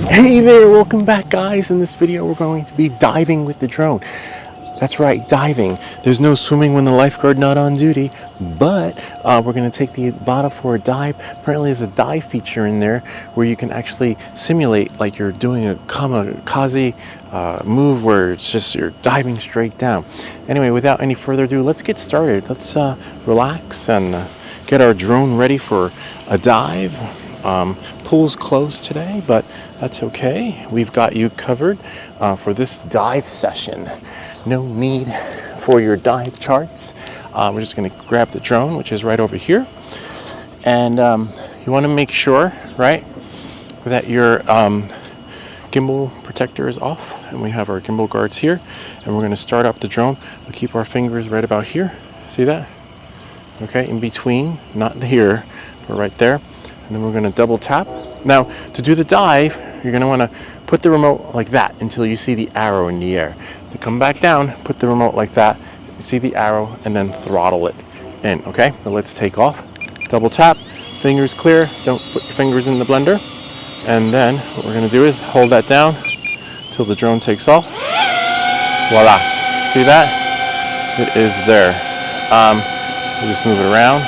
Hey there, welcome back guys. In this video we're going to be diving with the drone. That's right, diving. There's no swimming when the lifeguard not on duty, but we're going to take the Avata for a dive. Apparently there's a dive feature in there where you can actually simulate like you're doing a kamikaze move where it's just you're diving straight down. Anyway, without any further ado, let's get started. Let's relax and get our drone ready for a dive. Pool's closed today, but that's okay. We've got you covered for this dive session. No need for your dive charts. We're just going to grab the drone, which is right over here. And you want to make sure, right, that your gimbal protector is off. And we have our gimbal guards here. And we're going to start up the drone. We'll keep our fingers right about here. See that? Okay, in between, not here, but right there. And then we're going to double tap. Now, to do the dive, you're going to want to put the remote like that until you see the arrow in the air. To come back down, put the remote like that, see the arrow, and then throttle it in, okay? Now let's take off. Double tap, fingers clear, don't put your fingers in the blender. And then what we're going to do is hold that down until the drone takes off. Voila, see that? It is there. We'll just move it around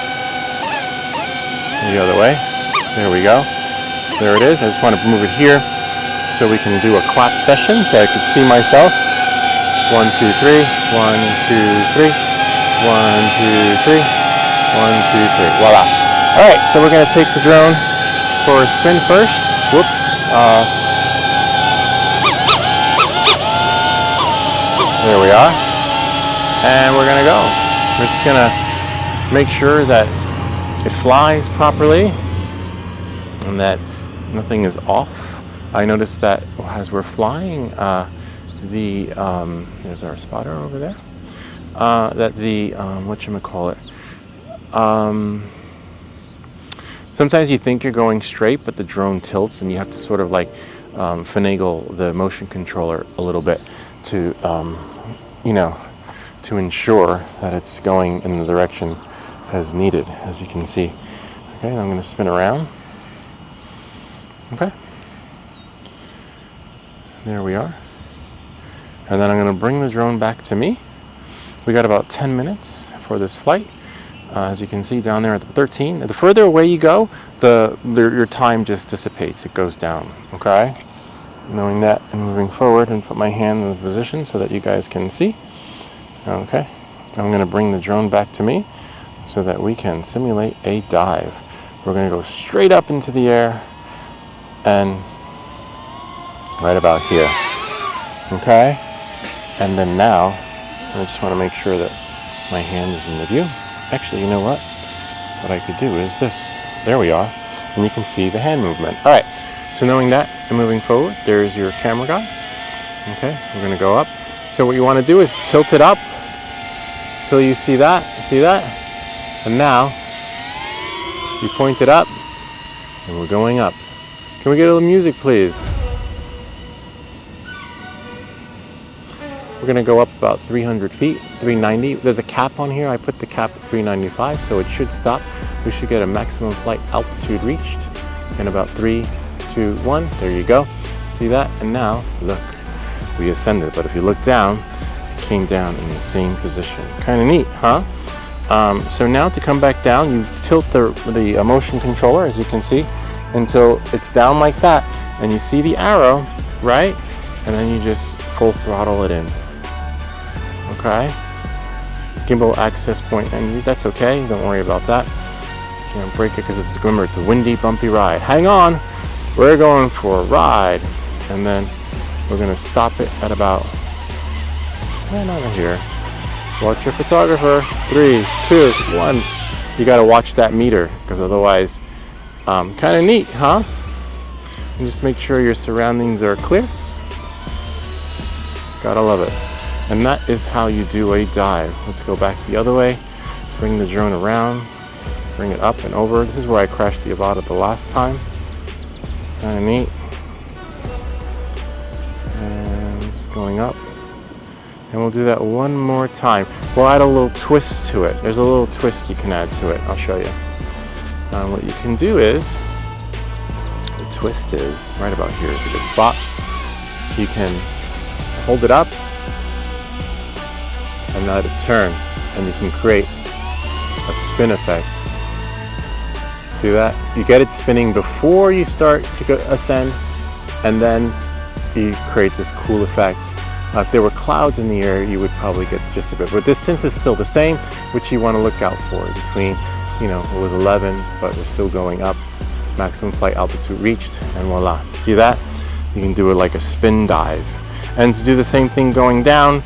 the other way. There we go. There it is. I just want to move it here so we can do a clap session so I can see myself. 1, 2, 3. 1, 2, 3. 1, 2, 3. 1, 2, 3. Voila. All right, so we're going to take the drone for a spin first. Whoops. There we are. And we're going to go. We're just going to make sure that it flies properly and that nothing is off. I noticed that as we're flying, there's our spotter over there. That the whatchamacallit, sometimes you think you're going straight, but the drone tilts, and you have to sort of like finagle the motion controller a little bit to, to ensure that it's going in the direction as needed, as you can see. Okay, I'm going to spin around. Okay, there we are. And then I'm going to bring the drone back to me. We got about 10 minutes for this flight. As you can see down there at the 13, the further away you go, your time just dissipates. It goes down. Okay, knowing that, and moving forward and put my hand in the position so that you guys can see. Okay, I'm going to bring the drone back to me so that we can simulate a dive. We're going to go straight up into the air and right about here. Okay, and then now I just want to make sure that my hand is in the view. Actually, you know what I could do is this. There we are, and you can see the hand movement. All right, so knowing that and moving forward, there's your camera guy. Okay, we're going to go up. So what you want to do is tilt it up until you see that. See that? And now you point it up, and we're going up. Can we get a little music, please? We're going to go up about 300 feet, 390. There's a cap on here. I put the cap at 395, so it should stop. We should get a maximum flight altitude reached in about 3, 2, 1. There you go. See that? And now, look, we ascended. But if you look down, it came down in the same position. Kind of neat, huh? So now to come back down, you tilt the motion controller, as you can see, until it's down like that, and you see the arrow, right? And then you just full throttle it in. Okay? Gimbal access point, and that's okay, don't worry about that. You can't break it because remember, it's a windy, bumpy ride. Hang on, we're going for a ride. And then we're gonna stop it at about, over here. Watch your photographer. 3, 2, 1. You gotta watch that meter, because otherwise, kind of neat, huh? And just make sure your surroundings are clear. Gotta love it. And that is how you do a dive. Let's go back the other way. Bring the drone around. Bring it up and over. This is where I crashed the Avata the last time. Kind of neat. And just going up. And we'll do that one more time. We'll add a little twist to it. There's a little twist you can add to it. I'll show you. What you can do is twist is, right about here is a good spot. You can hold it up and let it turn, and you can create a spin effect. See that? You get it spinning before you start to ascend, and then you create this cool effect. If there were clouds in the air, you would probably get just a bit, but distance is still the same, which you want to look out for. Between, it was 11, but we're still going up. Maximum flight altitude reached, and voila. See that? You can do it like a spin dive. And to do the same thing going down,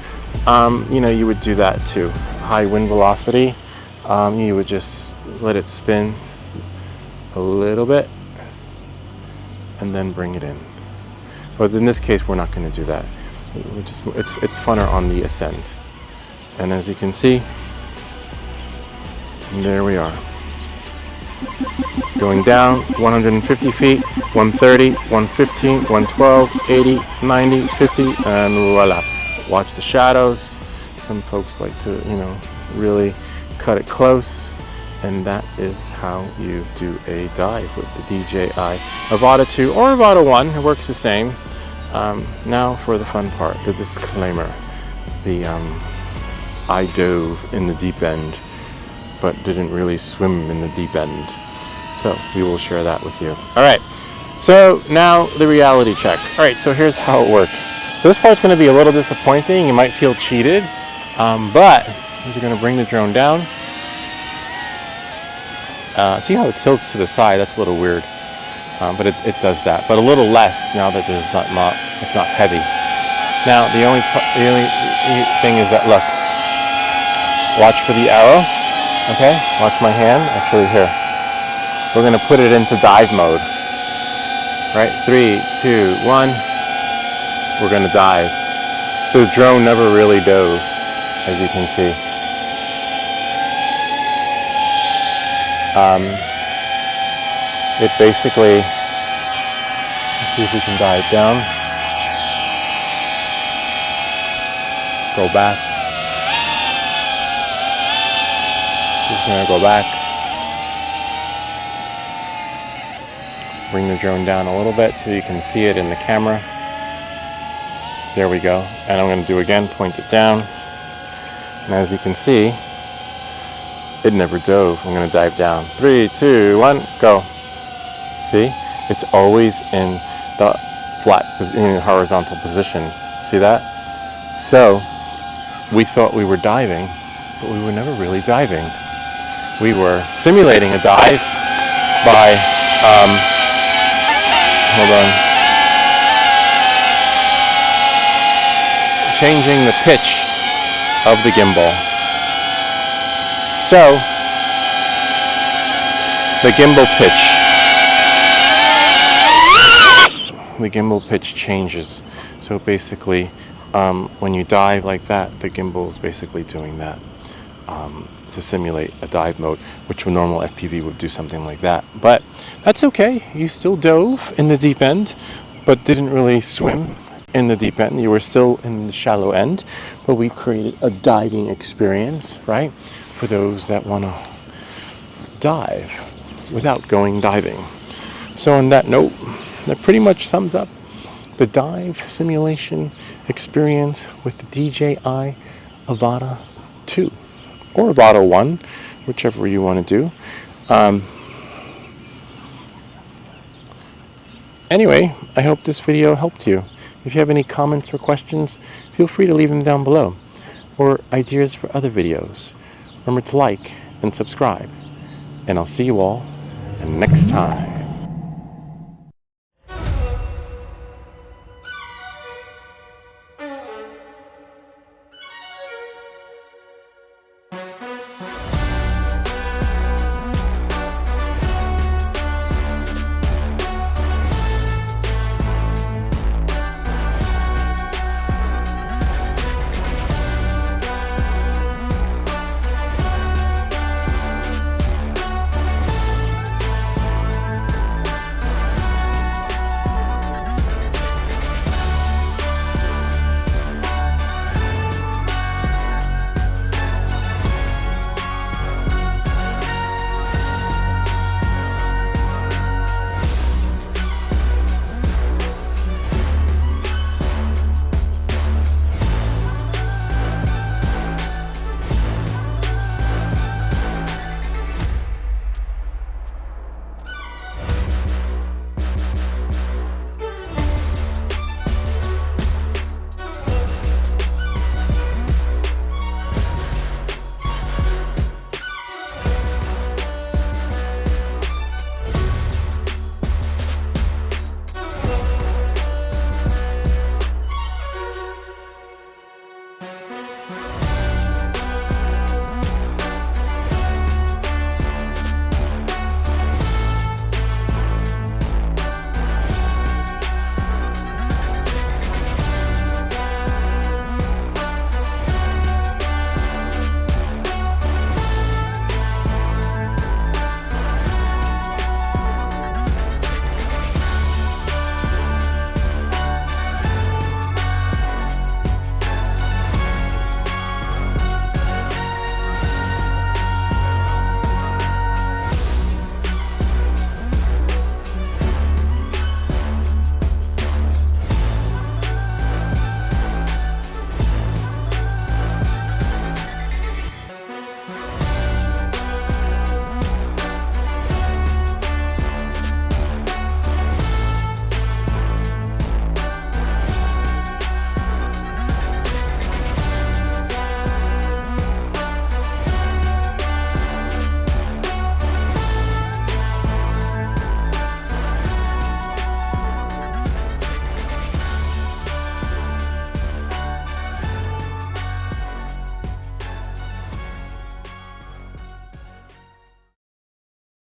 you would do that too. High wind velocity, you would just let it spin a little bit and then bring it in. But in this case, we're not going to do that. It's funner on the ascent. And as you can see, there we are. Going down 150 feet, 130, 115, 112, 80, 90, 50, and voila. Watch the shadows. Some folks like to, really cut it close. And that is how you do a dive with the DJI Avata 2 or Avata 1. It works the same. Now for the fun part, the disclaimer. I dove in the deep end, but didn't really swim in the deep end. So we will share that with you. All right, so now the reality check. All right, so here's how it works. So this part's gonna be a little disappointing. You might feel cheated, but you're gonna bring the drone down. See how it tilts to the side? That's a little weird, but it does that, but a little less now that it's not heavy. Now the only thing is that, look, watch for the arrow. Okay, watch my hand. Actually, here, we're gonna put it into dive mode. Right, 3, 2, 1. We're gonna dive. So the drone never really dove, as you can see. It basically, let's see if we can dive down. Go back. Just gonna go back. Let's bring the drone down a little bit so you can see it in the camera. There we go. And I'm gonna do again, point it down. And as you can see, it never dove. I'm gonna dive down. 3, 2, 1, go. See? It's always in the flat, in horizontal position. See that? So, we thought we were diving, but we were never really diving. We were simulating a dive by, hold on, changing the pitch of the gimbal. So, the gimbal pitch changes. So basically, when you dive like that, the gimbal is basically doing that to simulate a dive mode, which a normal FPV would do something like that. But that's okay. You still dove in the deep end, but didn't really swim in the deep end. You were still in the shallow end, but we created a diving experience, right? For those that want to dive without going diving. So on that note, that pretty much sums up the dive simulation experience with the DJI Avata 2 or Avata 1, whichever you want to do. Anyway, I hope this video helped you. If you have any comments or questions, feel free to leave them down below, or ideas for other videos. Remember to like and subscribe, and I'll see you all next time.